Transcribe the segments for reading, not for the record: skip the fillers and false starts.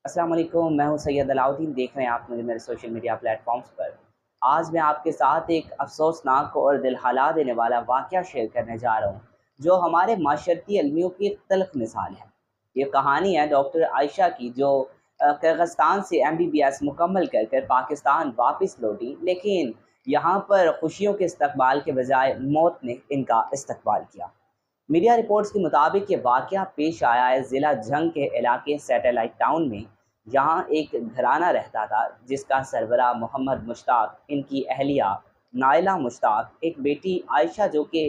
अस्सलाम वालेकुम, मैं हूं सैयद अलाउद्दीन। देख रहे हैं आप मुझे मेरे सोशल मीडिया प्लेटफॉर्म्स पर। आज मैं आपके साथ एक अफसोसनाक और दिल हिला देने वाला वाक़या शेयर करने जा रहा हूं, जो हमारे माशरती अलमियों की एक तल्ख़ मिसाल है। ये कहानी है डॉक्टर आयशा की, जो किर्गिस्तान से MBBS मुकम्मल कर कर पाकिस्तान वापस लौटी, लेकिन यहाँ पर खुशियों के इस्तकबाल के बजाय मौत ने इनका इस्तकबाल किया। मीडिया रिपोर्ट्स के मुताबिक ये वाक़या पेश आया है ज़िला जंग के इलाके सैटेलाइट टाउन में। यहाँ एक घराना रहता था जिसका सरबराह मोहम्मद मुश्ताक, इनकी अहलिया नाइला मुश्ताक, एक बेटी आयशा जो कि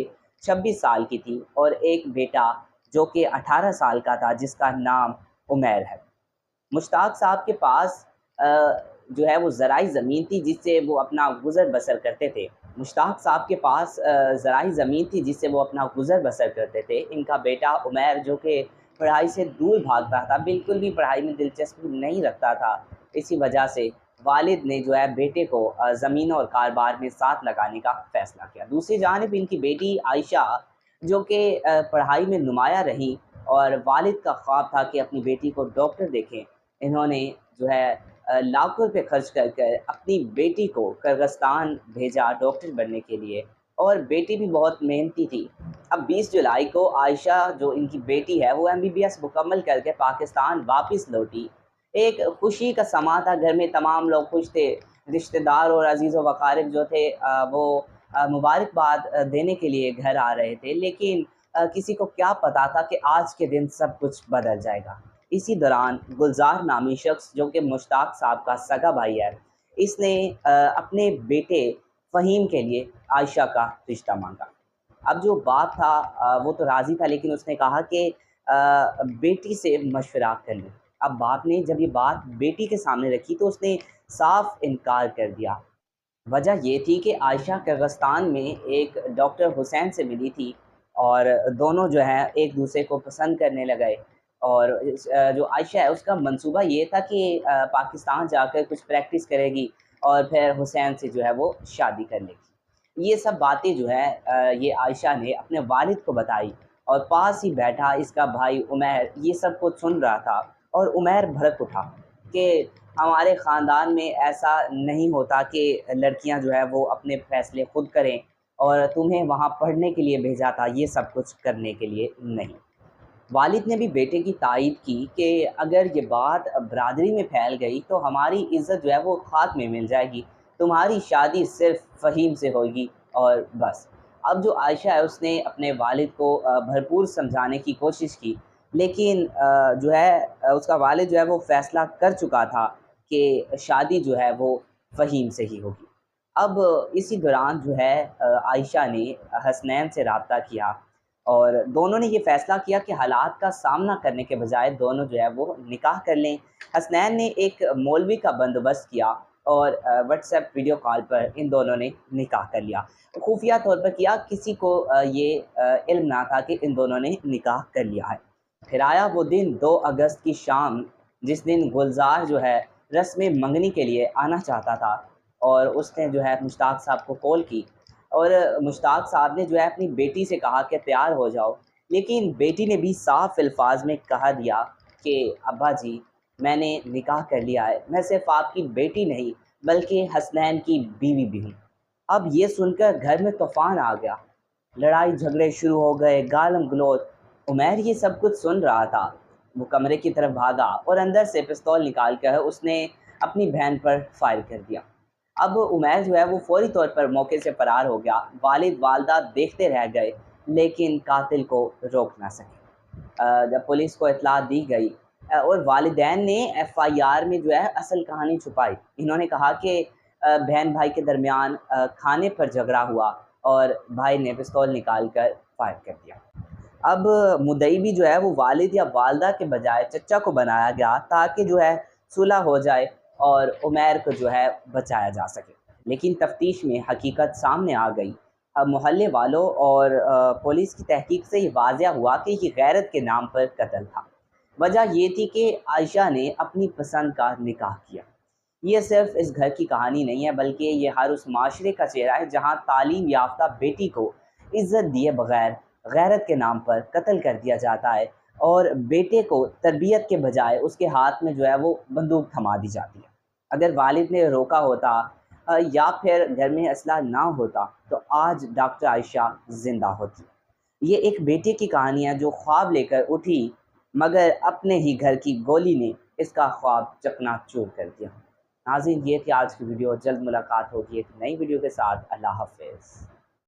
26 साल की थी, और एक बेटा जो कि 18 साल का था जिसका नाम उमैर है। मुश्ताक साहब के पास जो है वो ज़राई ज़मीन थी जिससे वो अपना गुज़र बसर करते थे। मुश्ताक साहब के पास ज़राई ज़मीन थी जिससे वो अपना गुज़र बसर करते थे। इनका बेटा उमैर जो कि पढ़ाई से दूर भागता था, बिल्कुल भी पढ़ाई में दिलचस्पी नहीं रखता था। इसी वजह से वालिद ने जो है बेटे को ज़मीन और कारोबार में साथ लगाने का फ़ैसला किया। दूसरी जानिब इनकी बेटी आयशा जो कि पढ़ाई में नुमाया रही, और वालिद का ख्वाब था कि अपनी बेटी को डॉक्टर देखें। इन्होंने जो है लाखों रुपए खर्च कर कर अपनी बेटी को किर्गिस्तान भेजा डॉक्टर बनने के लिए, और बेटी भी बहुत मेहनती थी। अब 20 जुलाई को आयशा जो इनकी बेटी है वो MBBS मुकम्मल करके पाकिस्तान वापस लौटी। एक खुशी का समा था, घर में तमाम लोग खुश थे। रिश्तेदार और अजीज़ व अकारिब जो थे वो मुबारकबाद देने के लिए घर आ रहे थे, लेकिन किसी को क्या पता था कि आज के दिन सब कुछ बदल जाएगा। इसी दौरान गुलजार नामी शख्स जो कि मुश्ताक साहब का सगा भाई है, इसने अपने बेटे फ़हीम के लिए आयशा का रिश्ता मांगा। अब जो बाप था वो तो राज़ी था, लेकिन उसने कहा कि बेटी से मशवरा कर लें। अब बाप ने जब ये बात बेटी के सामने रखी तो उसने साफ इनकार कर दिया। वजह ये थी कि आयशा किर्गिस्तान में एक डॉक्टर हुसैन से मिली थी, और दोनों जो है एक दूसरे को पसंद करने लगे। और जो आयशा है उसका मंसूबा ये था कि पाकिस्तान जाकर कुछ प्रैक्टिस करेगी और फिर हुसैन से जो है वो शादी कर लेगी। ये सब बातें जो है ये आयशा ने अपने वालिद को बताई, और पास ही बैठा इसका भाई उमैर ये सब कुछ सुन रहा था। और उमैर भड़क उठा कि हमारे ख़ानदान में ऐसा नहीं होता कि लड़कियां जो है वो अपने फ़ैसले खुद करें, और तुम्हें वहाँ पढ़ने के लिए भेजा था, ये सब कुछ करने के लिए नहीं। वालिद ने भी बेटे की तायीद की कि अगर ये बात बरादरी में फैल गई तो हमारी इज़्ज़त जो है वो खाक में मिल जाएगी, तुम्हारी शादी सिर्फ़ फ़हीम से होगी और बस। अब जो आयशा है उसने अपने वालिद को भरपूर समझाने की कोशिश की, लेकिन जो है उसका वालिद जो है वो फ़ैसला कर चुका था कि शादी जो है वो फ़हीम से ही होगी। अब इसी दौरान जो है आयशा ने हसनैन से राब्ता किया, और दोनों ने ये फ़ैसला किया कि हालात का सामना करने के बजाय दोनों जो है वो निकाह कर लें। हसनैन ने एक मौलवी का बंदोबस्त किया, और व्हाट्सएप वीडियो कॉल पर इन दोनों ने निकाह कर लिया। खुफिया तौर पर किया, किसी को ये इल्म ना था कि इन दोनों ने निकाह कर लिया है। फिर आया वो दिन 2 अगस्त की शाम, जिस दिन गुलज़ार जो है रस्म मंगनी के लिए आना चाहता था, और उसने जो है मुश्ताक साहब को कॉल की, और मुश्ताक साहब ने जो है अपनी बेटी से कहा कि तैयार हो जाओ। लेकिन बेटी ने भी साफ अल्फाज में कहा दिया कि अब्बा जी, मैंने निकाह कर लिया है, मैं सिर्फ़ आपकी बेटी नहीं बल्कि हसनैन की बीवी भी हूँ। अब ये सुनकर घर में तूफ़ान आ गया, लड़ाई झगड़े शुरू हो गए, गालम गलौज। उमैर ये सब कुछ सुन रहा था। वो कमरे की तरफ भागा और अंदर से पिस्तौल निकाल कर उसने अपनी बहन पर फायर कर दिया। अब उमैर जो है वो फ़ौरी तौर पर मौके से फ़रार हो गया। वालिद वालदा देखते रह गए, लेकिन कातिल को रोक ना सके। जब पुलिस को इत्तला दी गई, और वालिदैन ने FIR में जो है असल कहानी छुपाई। इन्होंने कहा कि बहन भाई के दरमियान खाने पर झगड़ा हुआ, और भाई ने पिस्तौल निकाल कर फायर कर दिया। अब मुद्दई भी जो है वो वालिद या वालदा के बजाय चचा को बनाया गया, ताकि जो है सुलह हो जाए और उमैर को जो है बचाया जा सके। लेकिन तफ्तीश में हकीकत सामने आ गई। अब मोहल्ले वालों और पुलिस की तहकीक से ये वाज़िया हुआ कि ये गैरत के नाम पर कत्ल था। वजह ये थी कि आयशा ने अपनी पसंद का निकाह किया। ये सिर्फ इस घर की कहानी नहीं है, बल्कि ये हर उस माशरे का चेहरा है जहाँ तालीम याफ्ता बेटी को इज़्ज़त दिए बगैर गैरत के नाम पर कत्ल कर दिया जाता है। اور بیٹے کو تربیت کے بجائے اس کے ہاتھ میں جو ہے وہ بندوق تھما دی جاتی ہے۔ اگر والد نے روکا ہوتا یا پھر گھر میں اسلحہ نہ ہوتا تو آج ڈاکٹر عائشہ زندہ ہوتی۔ یہ ایک بیٹے کی کہانی ہے جو خواب لے کر اٹھی، مگر اپنے ہی گھر کی گولی نے اس کا خواب چکنا چور کر دیا۔ ناظرین، یہ تھی آج کی ویڈیو، جلد ملاقات ہوگی ایک نئی ویڈیو کے ساتھ۔ اللہ حافظ۔